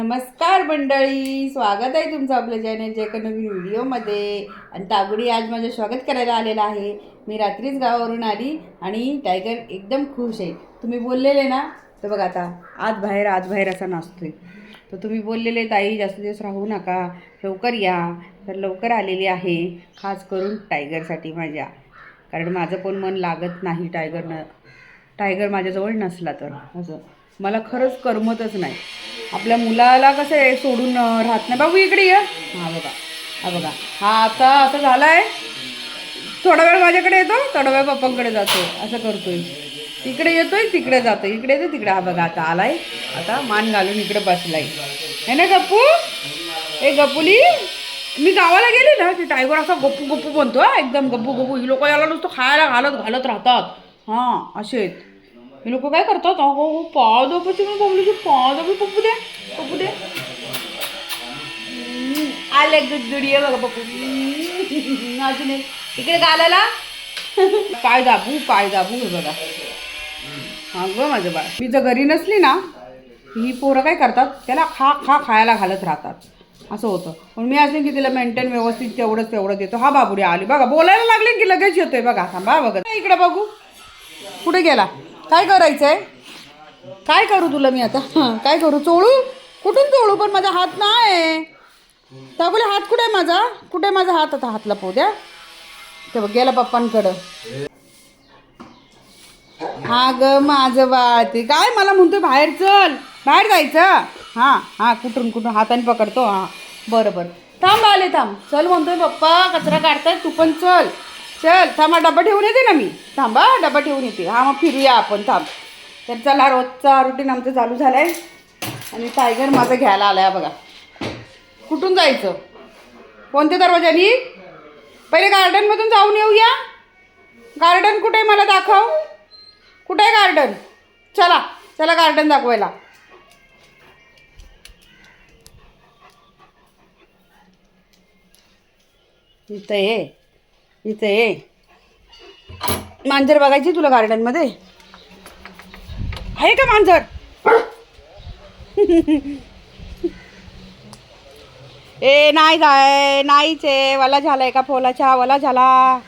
नमस्कार मंडळी, स्वागत आहे तुमचं आपल्या चॅनलच्या एका नवीन व्हिडिओमध्ये. आणि तागुडी आज माझं स्वागत करायला आलेला आहे. मी रात्रीच गावावरून आली आणि टायगर एकदम खुश आहे. तुम्ही बोललेले ना, तर बघा आता आज बाहेर असा नाचतोय. तर तुम्ही बोललेले ताई जास्त दिवस राहू नका, लवकर या. तर लवकर आलेली आहे, खास करून टायगरसाठी माझ्या. कारण माझं पण मन लागत नाही टायगर माझ्याजवळ नसला तर. असं मला खरंच करमतच नाही. आपल्या मुलाला कसं आहे सोडून राहत नाही. बाबू इकडे ये. हा बघा हा आता असं झालं आहे. थोडा वेळ माझ्याकडे येतो, थोडा वेळ पप्पांकडे जातो, असं करतोय. इकडे येतोय तिकडे जातो, इकडे येतो तिकडे. हा बघा आता आलाय, आता मान घालून इकडे बसलाय. है ना गप्पू? ए गप्पुली, मी गावाला गेले ना की टायगर असा गप्पू गप्पू बनतो. एकदम गप्पू गप्पू. ही लोक याला नुसतं खायला घालत राहतात. हां असे आहेत हे लोक. काय करतात? अहो पाव दाबची मी बघली, पाव दाबी पप्पू दे आले गुडगुडी बघा पप्पू. अजून इकडे गालाला पाय दाबू हे बघा. हा ग माझं बाळ. मी जर घरी नसली ना, ही पोरं काय करतात, त्याला खायला घालत राहतात. असं होतं. पण मी असं की तिला मेंटेन व्यवस्थित तेवढं देतो. हा बाबुडी आली बघा, बोलायला लागले की लगेच येतोय बघा. थांबा बघा इकडे बघू, कुठे गेला? काय करायचं आहे? काय करू तुला मी आता? काय करू? चोळू? कुठून चोळू? पण माझा हात नाही. ताबुले हात कुठे आहे माझा? कुठे माझा हात? आता हात लपवू द्या. ते बघ गेला पप्पांकडं. हा ग माझं बाळ, ते काय मला म्हणतोय बाहेर चल, बाहेर जायचं. हां कुठून हाताने पकडतो. हां बरं थांब आले, थांब चल म्हणतोय पप्पा. कचरा काढताय तू पण चल थांबा, डबा ठेवून येते ना मी. थांबा डबा ठेवून येते. हा मग फिरूया आपण. थांब. तर चला, रोजचा रुटीन आमचं चालू झालं आहे. आणि टायगर माझं घ्यायला आला आहे बघा. कुठून जायचं? कोणत्या दरवाजानी? पहिले गार्डनमधून जाऊन येऊया. गार्डन कुठे आहे मला दाखव. कुठे आहे गार्डन? चला गार्डन दाखवायला. इथं ये. मांजर बघायची तुला गार्डनमध्ये? आहे का मांजर? ए नाहीच आहे. वाला झालाय का फोलाचा? वाला झाला.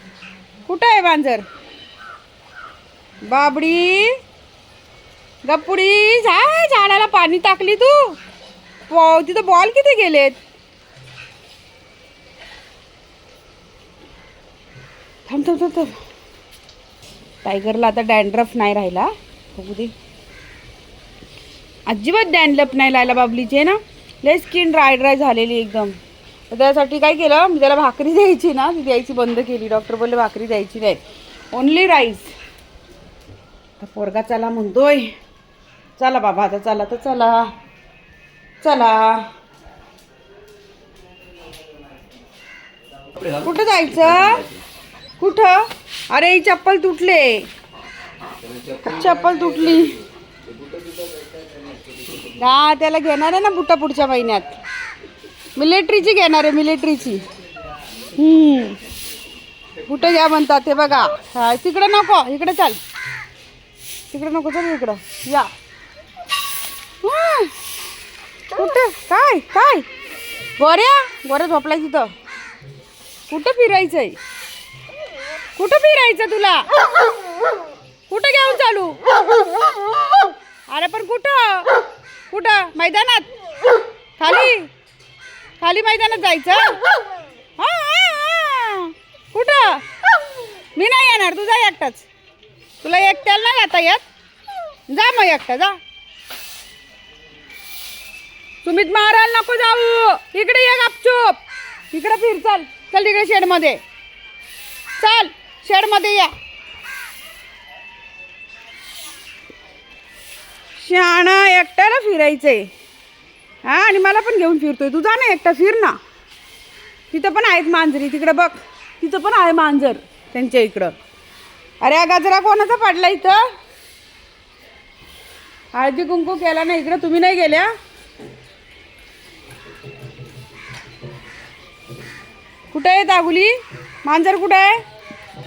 कुठं आहे मांजर? बाबडी गप्पुडी, झाडाला पाणी टाकली तू? तिथं बॉल किती गेलेत? थांब. टायगरला आता डॅन्ड्रफ नाही राहिला. बघू दे. अजिबात डॅन्ड्रफ नाही राहिला बाबलीचे ना. लय स्किन ड्राय झालेली एकदम. तर त्यासाठी काय केलं मी, त्याला भाकरी द्यायची ना, ती द्यायची बंद केली. डॉक्टर बोलले भाकरी द्यायची नाही, ओन्ली राईस. तर पोरगा चला म्हणतोय. चला बाबा आता चला. कुठं जायचं? कुठं? अरे ही चप्पल तुटली. हा त्याला घेणार आहे ना बुट्टा पुढच्या महिन्यात. मिलिटरीची घेणार आहे, मिलिटरीची. कुठं घ्या म्हणतात ते बघा. हा तिकडं नको, इकडे चल. तिकडं नको, चल इकडं या. कुठं? काय गोऱ्या झोपलाय तिथं. कुठं फिरायचंय? कुठं फिरायचं तुला? कुठं घेऊन चालू? अरे पण कुठं मैदानात? खाली मैदानात जायचं? कुठं? मी नाही येणार, तू जा एकटाच. तुला एकट्याला नाही जाता येत? जा मग एकटा जा. तुम्ही मारायला नको जाऊ. इकडे ये गपचूप. इकडे फिर. चल तिकडे शेडमध्ये. शेडमध्ये या. शहाणा, एकट्याला फिरायचंय. हा आणि मला पण घेऊन फिरतोय. तू जा ना एकटा, फिर ना. तिथं पण आहेत मांजरी, तिकडं बघ. तिथं पण आहे मांजर त्यांच्या इकडं. अरे हा गजरा कोणाचा पडला इथं? हळदी कुंकू केला ना इकडं. तुम्ही नाही गेल्या? कुठं आहे तागुली? मांजर कुठं आहे?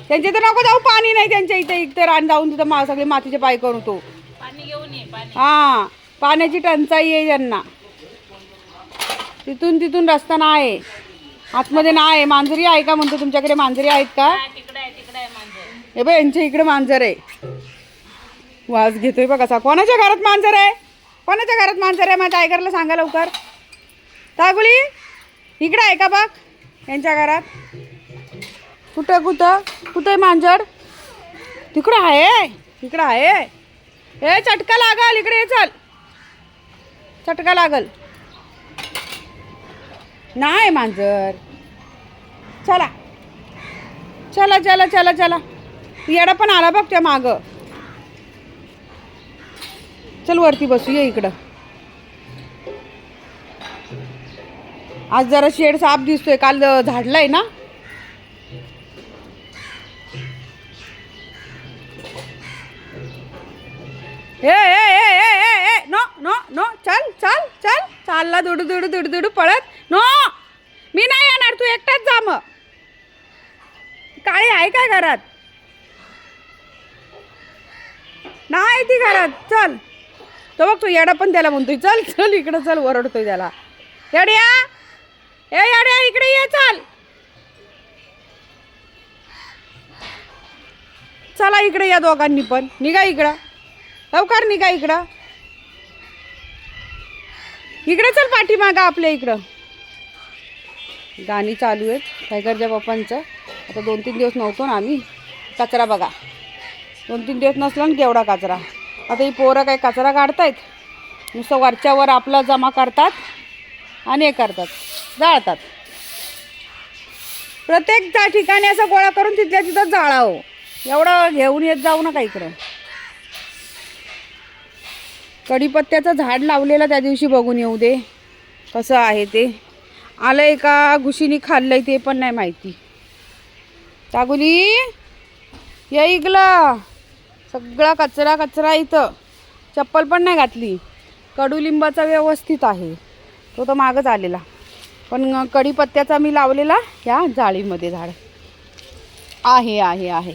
त्यांच्या इथं नको जाऊ, पाणी नाही त्यांच्या इथं रान जाऊन तिथं सगळे मातीचे पाय करून तो. पाणी घेऊन ये. पाण्याची टंचाई आहे त्यांना. तिथून तिथून रस्ता नाही, आतमध्ये नाही. मांजरी आहे का म्हणतो, तुमच्याकडे मांजरी आहेत का? हे बघ यांच्या इकडे मांजर आहे. वाज घेतोय बघ कसा. कोणाच्या घरात मांजर आहे? कोणाच्या घरात मांजर आहे? माझ्या टायगरला सांगा लवकर. तागुली इकडे आहे का बघ यांच्या घरात? कुठं कुठं कुठं आहे मांजर? तिकडं आहे, तिकडं आहे. हे चटका लागल, इकडे ये चल, चटका लागल. नाही मांजर. चला चला चला चला चला. येडा पण आला बघ त्या माग. चल वरती बसू, ये इकडं. आज जरा शेड साफ दिसतोय, काल झाडलाय ना. ए ए ए ए ए नो नो नो. चल चल चल. चालला दुडू दुडू दुडू दुडू पळत. नो, मी नाही येणार, तू एकटाच जा. मग काळी आहे काय घरात? नाही ती घरात. चल तो बघ, तो येडा पण त्याला म्हणतोय चल चल इकडं चल, ओरडतोय त्याला. येड्या, ए येड्या इकडे ये चल. चला इकडे या दोघांनी पण. निघा इकडं लवकर, निघा इकडं. इकडे चल पाठीमागं आपल्या इकडं. गाणी चालू आहेत टायगरच्या पप्पांचं. आता 2-3 दिवस नव्हतो ना आम्ही. कचरा बघा, 2-3 दिवस नसला ना केवढा कचरा. आता ही पोरं काही कचरा काढतायत, नुसतं वरच्यावर आपला जमा करतात आणि हे करतात, जाळतात. प्रत्येक त्या ठिकाणी असं गोळा करून तिथल्या तिथं जाळावं. एवढं घेऊन येत जाऊ नका इकडं. कढीपत्त्याचं झाड लावलेलं त्या दिवशी बघून येऊ दे कसं आहे ते. आलंय का घुशीनी खाल्लंय ते पण नाही माहिती. तागुली या इगला. सगळा कचरा कचरा इथं. चप्पल पण नाही घातली. कडुलिंबाचा व्यवस्थित आहे, तो तर मागच आलेला. पण कढीपत्त्याचा मी लावलेला या जाळीमध्ये झाड आहे आहे आहे.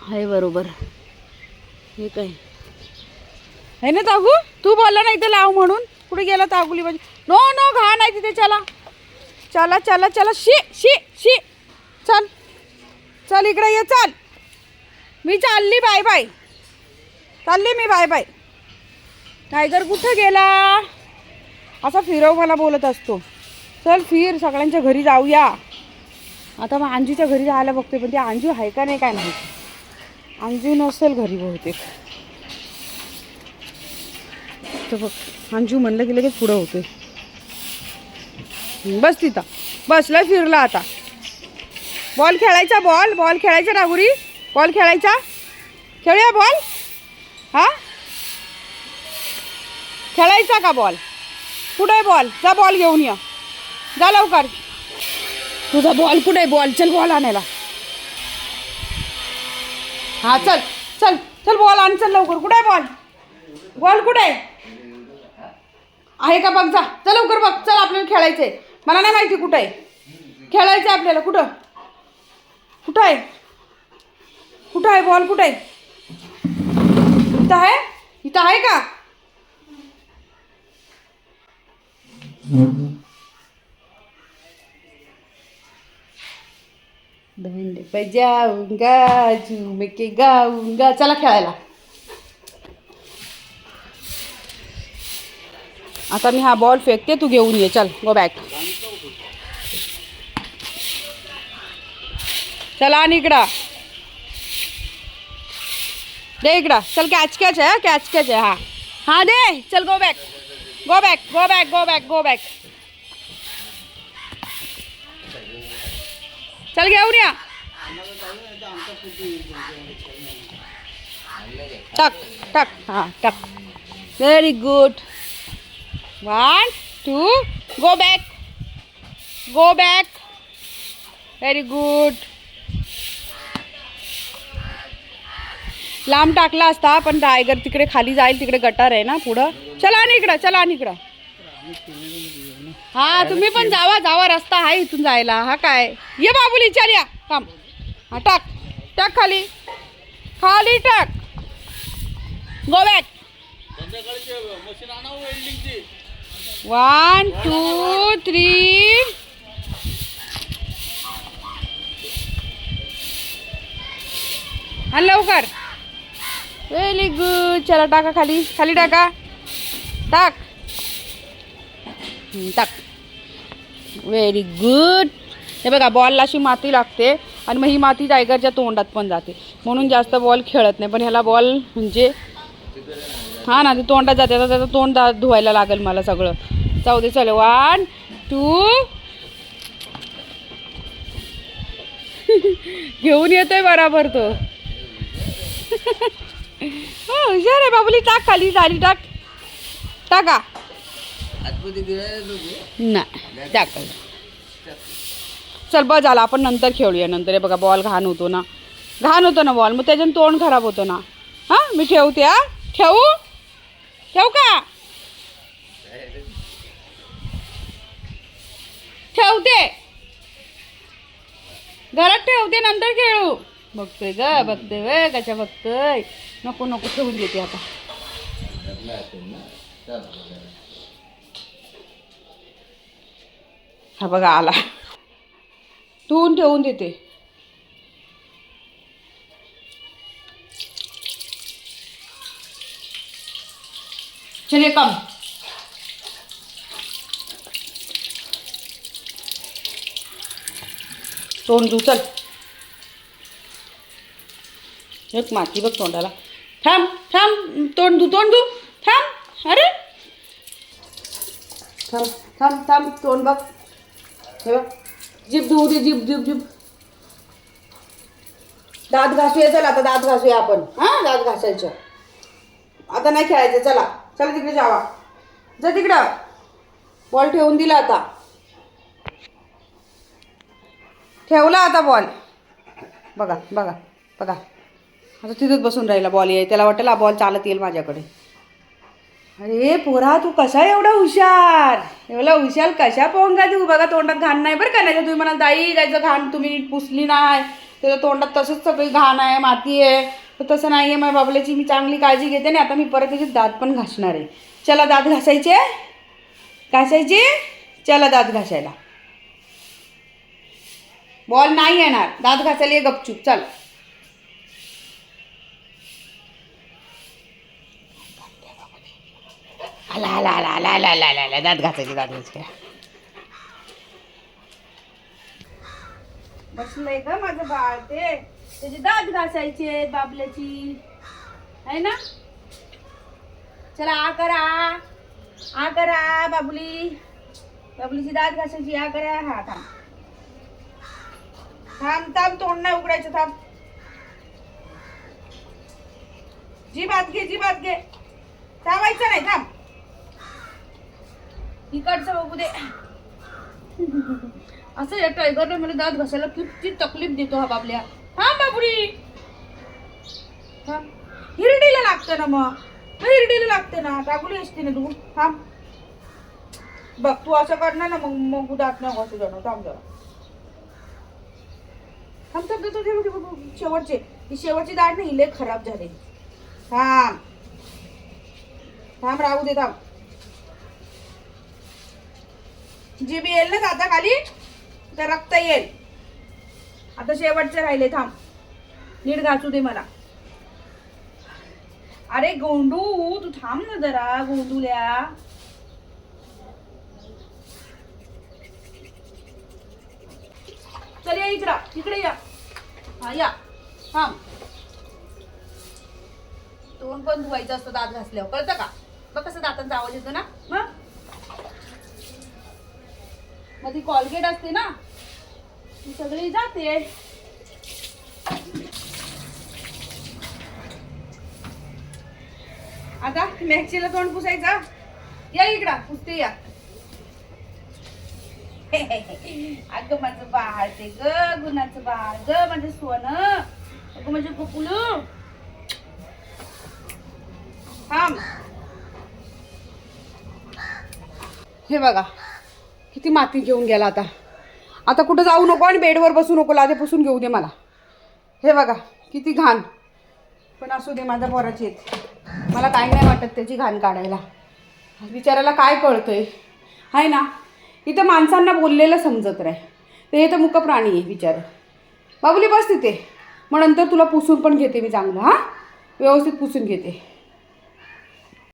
आहे बरोबर. हे काय आहे ना तागू? तू बोलला नाही ते लाव म्हणून. कुठे गेला तागुली बाजी? नो नो, घाण नाही तिथे. चला चला चला चला. शी शी शी. चल चल इकडे ये चल. मी चालली, बाय बाय. चालली मी, बाय बाय. टायगर कुठं गेला? असा फिरव मला बोलत असतो. चल फिर, सगळ्यांच्या घरी जाऊया. आता मग अंजूच्या घरी जायला बघते, पण ती अंजू आहे का नाही काय माहिती. अंजू नसेल घरी बहुतेक. तर बघ अंजू म्हणलं की लगेच पुढं होते. बस तिथं बसला, फिरला. आता बॉल खेळायचा, बॉल बॉल खेळायचा. राहुरी बॉल खेळायचा. खेळूया बॉल. हा खेळायचा का बॉल? कुठे आहे बॉल? जा बॉल घेऊन या, जा लवकर. तुझा बॉल कुठे आहे? बॉल चल, बॉल आणायला. हा चल चल चल, बॉल आण चल लवकर. कुठे आहे बॉल? बॉल कुठे आहे का बघ. जा चल लवकर बघ. चल आपल्याला खेळायचंय. मला नाही माहिती कुठं आहे. खेळायचं आपल्याला. कुठं कुठं आहे? कुठं आहे बॉल? कुठं आहे? इथं आहे? इथं आहे का? धंडे पे जाऊंगा, झूम के गाऊंगा. चला खेळायला. आता मी हा बॉल फेकते, तू घेऊन ये. चल गो बॅक. चला आणि इकडं दे. इकडं चल. कॅच कॅच आहे, कॅच कॅच आहे. हा हा दे. चल go back, go back, go back, go back, go back. चल घेऊन या. टक टक. हां टक. Very good. 1 2 go back, go back. Very good. लांब टाकला असता, पण टायगर तिकडे खाली जाईल. तिकडे गटार आहे ना पुढं. चला आणि इकडं, चला आणि इकडं. हा तुम्ही पण जावा जावा, रस्ता आहे इथून जायला. हा काय ये बाबुली, चल या. काम. हा टाक टाक खाली, खाली टाक. Go back. 1 2 3. हा लवकर. Very good. चला टाका खाली, खाली टाका. टाक टाक. Very good. हे बघा बॉलला अशी माती लागते आणि मग ही माती टायगरच्या तोंडात पण जाते, म्हणून जास्त बॉल खेळत नाही. पण ह्याला बॉल म्हणजे हा ना, ते तोंडात जाते. आता त्याचं तोंड धुवायला लागेल मला सगळं. जाऊ दे. चल 1 2. घेऊन येतोय बराबर तो. हो हुशार आहे बाबुली. टाक खाली, झाली टाक. टाका नाही टाक. चल बस झाला, आपण नंतर खेळूया. नंतर हे बघा बॉल घाण होतो ना, घाण होतो ना बॉल, मग त्याच्यानं तोंड खराब होतो ना. हां मी ठेवते. हा ठेवू, ठेवू का? ठेवते, घरात ठेवते, नंतर खेळू. बघतोय ग, बघतोय व कशा बघतोय. नको नको, ठेवून देते आता. हा बघा आला. धुवून ठेवून देते. चलिए कम. तोंड धु. चल एक माती बघ तोंडाला. थांब थांब, तोंड धु, तोंड धु. थांब. अरे थांब थांब थांब, तोंड बघ. हे बघ, जीभ धुवू दे. जीभ जीभ जीभ. दात घासूया. चल आता दात घासूया आपण. हां दात घासायचं आता, नाही खेळायचं. चला चला तिकडे जावा. जा तिकडं. बॉल ठेवून दिला आता. ठेवला आता बॉल. बघा बघा बघा, आता तिथंच बसून राहिला. बॉल येईल त्याला, वाटेल बॉल चालत येईल माझ्याकडे. अरे पोरा तू कसा एवढा हुशार, एवढा हुशार कशा पोहंगा तू. बघा तोंडात घाण नाही बरं का. नाही तर तुम्ही म्हणाल ताई जायचं घाण तुम्ही पुसली नाही, त्याच्या तोंडात तसंच सगळी घाण आहे, माती आहे. तर तसं नाही आहे. माझ्या बाबल्याची मी चांगली काळजी घेते. ना आता मी परत त्याचे दात पण घासणार आहे. चला दात घासायचे, घासायचे. चला दात घासायला. बॉल नाही येणार, दात घासायला ये गपचूप. चल आला आला आला आला आला आला आला आला. दात घासायचे, दात घासायचे. बसलंय का माझं बाळ, ते त्याचे दात घासायचे बाबल्याची आहे ना. चला आ करा, आ करा. बाबुली, बाबुलीची दात घासायची. आ करा. हा थांब थांब थांब, तोंड नाही उघडायचं. थांब. जी बात घे, जी बात घे. थांबायचं नाही. थांब, इकडचं बघू दे. असं या टायगरने मला दात घासायला किती तकलीफ देतो हा बाबल्या. थांब बाबुली, थांब. हिरडीला लागतं ना, मग हिरडीला लागते ना. टाकली असते ना तू. थांब बघ, तू असं करणार ना मग मग दात नाही घासू देणार. थांब जरा. थांब थांब थांब. शेवटचे, ही शेवटची दात नाही, लय खराब झाले. थांब थांब, राहू दे. थांब. जीबी येईल ना दाता खाली तर रक्त येईल. आता शेवटचे राहिले. थांब, नीट घासू दे मला. अरे गोंडू तू थांब ना जरा. गोंडूल्या, चल या इकडं, इकडे या. हा या. थांब. तोंड पण धुवायचं असतं दात घासल्यावर, कळतं का? बघ कसं दातांचा आवाज येतो ना. मग ती कॉलगेट असते ना, ती सगळी जाते. आता मॅक्सीला तोंड पुसायचं. या इकडं, पुसते या. अगं माझं बाळ ते ग, गुणाचं बाळ ग, माझं सोनं. अगं माझं कुकुलू. थांब. हे बघा किती माती घेऊन गेला. आता आता कुठं जाऊ नको आणि बेडवर बसू नको. लादे पुसून घेऊ दे मला. हे बघा किती घाण. पण असू दे, माझ्या पोराची येत. मला काही नाही वाटत त्याची घाण काढायला. बिचाराला काय कळतंय आहे ना. इथं माणसांना बोललेलं समजत नाही, ते हे तर मुक प्राणी आहे बिचार. बाबुली बस तिथे, मग नंतर तुला पुसून पण घेते मी चांगलं. हां, व्यवस्थित पुसून घेते.